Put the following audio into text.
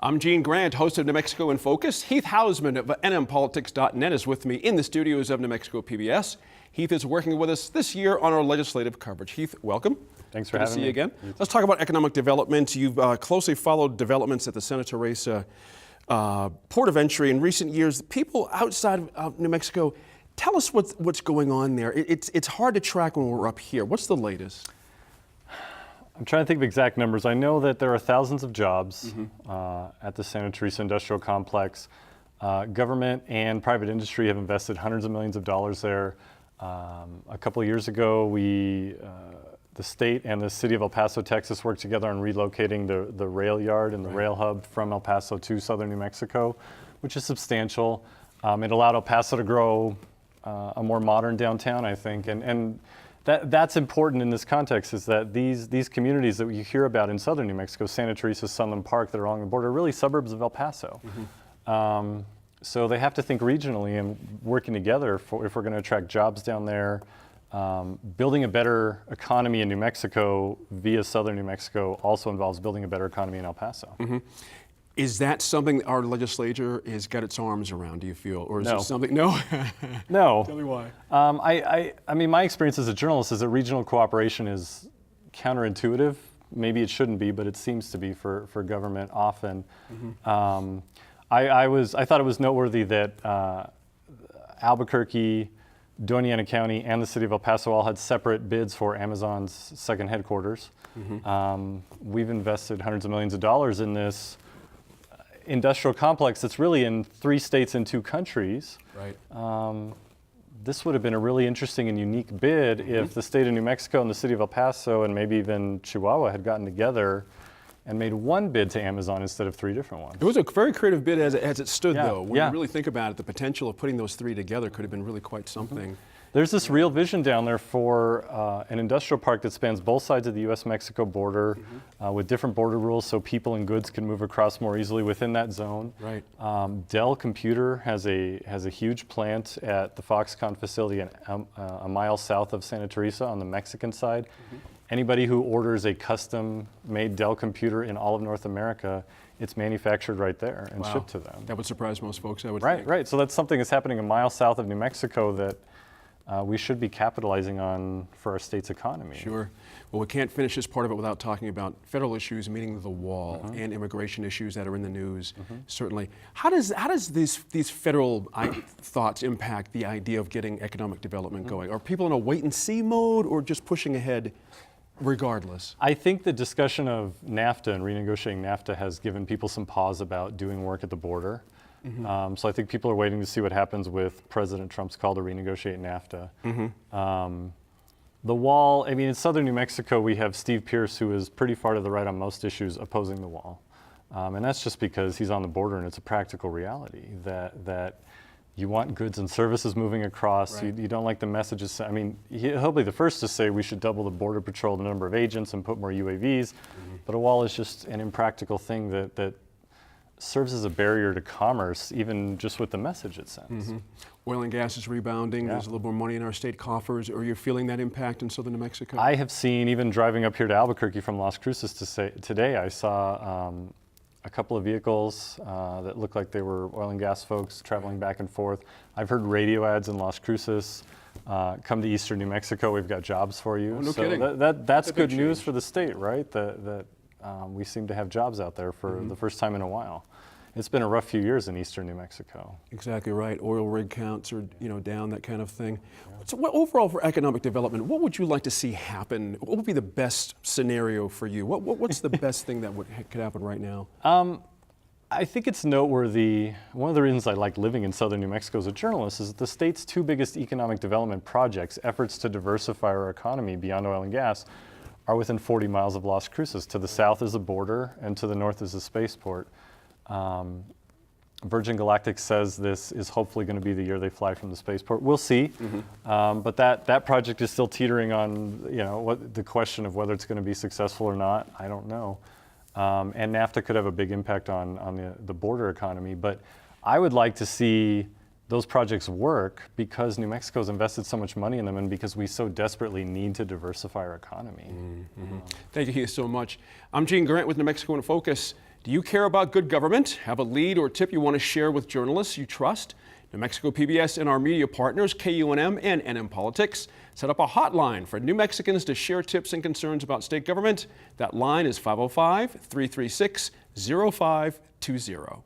I'm Gene Grant, host of New Mexico in Focus. Heath Hausman of nmpolitics.net is with me in the studios of New Mexico PBS. Heath is working with us this year on our legislative coverage. Heath, welcome. Thanks for Good having to see me. you again. Let's talk about economic development. You've closely followed developments at the Senator race, port of entry in recent years. People outside of New Mexico, tell us what's going on there. It's hard to track when we're up here. What's the latest? I'm trying to think of exact numbers. I know that there are thousands of jobs at the Santa Teresa Industrial Complex. Government and private industry have invested hundreds of millions of dollars there. A couple of years ago, the state and the city of El Paso, Texas worked together on relocating the rail yard and the rail hub from El Paso to southern New Mexico, which is substantial. It allowed El Paso to grow a more modern downtown, I think. And that's important in this context, is that these communities that you hear about in southern New Mexico, Santa Teresa, Sunland Park, that are along the border, are really suburbs of El Paso. So they have to think regionally and working together if we're going to attract jobs down there. Building a better economy in New Mexico via southern New Mexico also involves building a better economy in El Paso. Is that something our legislature has got its arms around, do you feel? Or is No. it something? No? No. Tell me why. I mean, my experience as a journalist is that regional cooperation is counterintuitive. Maybe it shouldn't be, but it seems to be for government often. I thought it was noteworthy that Albuquerque, Doña Ana County, and the city of El Paso all had separate bids for Amazon's second headquarters. We've invested hundreds of millions of dollars in this industrial complex that's really in 3 states and 2 countries. Right. This would have been a really interesting and unique bid if the state of New Mexico and the city of El Paso and maybe even Chihuahua had gotten together and made one bid to Amazon instead of 3 different ones. It was a very creative bid as it stood, Yeah, though. When yeah. you really think about it, the potential of putting those 3 together could have been really quite something. There's this real vision down there for an industrial park that spans both sides of the U.S.-Mexico border with different border rules so people and goods can move across more easily within that zone. Right. Dell Computer has a huge plant at the Foxconn facility a mile south of Santa Teresa on the Mexican side. Anybody who orders a custom-made Dell computer in all of North America, it's manufactured right there and shipped to them. That would surprise most folks, I would think. Right. So that's something that's happening a mile south of New Mexico that we should be capitalizing on for our state's economy. Sure. Well, we can't finish this part of it without talking about federal issues, meaning the wall, and immigration issues that are in the news, certainly. How does these federal thoughts impact the idea of getting economic development going? Are people in a wait-and-see mode or just pushing ahead regardless? I think the discussion of NAFTA and renegotiating NAFTA has given people some pause about doing work at the border. So I think people are waiting to see what happens with President Trump's call to renegotiate NAFTA. The wall, I mean, in southern New Mexico, we have Steve Pierce, who is pretty far to the right on most issues, opposing the wall. And that's just because he's on the border and it's a practical reality that you want goods and services moving across. Right. You don't like the messages. I mean, he'll be the first to say we should double the border patrol, the number of agents, and put more UAVs. But a wall is just an impractical thing that serves as a barrier to commerce, even just with the message it sends. Oil and gas is rebounding. There's a little more money in our state coffers. Are you feeling that impact in southern New Mexico? I have seen, even driving up here to Albuquerque from Las Cruces today, I saw a couple of vehicles that looked like they were oil and gas folks traveling back and forth. I've heard radio ads in Las Cruces. Come to eastern New Mexico, we've got jobs for you. Oh, no so kidding. That's a big good news change. for the state, right? That we seem to have jobs out there for the first time in a while. It's been a rough few years in eastern New Mexico. Exactly right. Oil rig counts are down, that kind of thing. So overall for economic development, what would you like to see happen? What would be the best scenario for you? What's the best thing that could happen right now? I think it's noteworthy. One of the reasons I like living in southern New Mexico as a journalist is that the state's 2 biggest economic development projects, efforts to diversify our economy beyond oil and gas, are within 40 miles of Las Cruces. To the south is a border, and to the north is a spaceport. Virgin Galactic says this is hopefully going to be the year they fly from the spaceport. We'll see, but that project is still teetering on the question of whether it's going to be successful or not. I don't know, and NAFTA could have a big impact on the border economy. But I would like to see those projects work because New Mexico's invested so much money in them and because we so desperately need to diversify our economy. Thank you, Heath, so much. I'm Gene Grant with New Mexico in Focus. Do you care about good government? Have a lead or tip you want to share with journalists you trust? New Mexico PBS and our media partners, KUNM and NM Politics, set up a hotline for New Mexicans to share tips and concerns about state government. That line is 505-336-0520.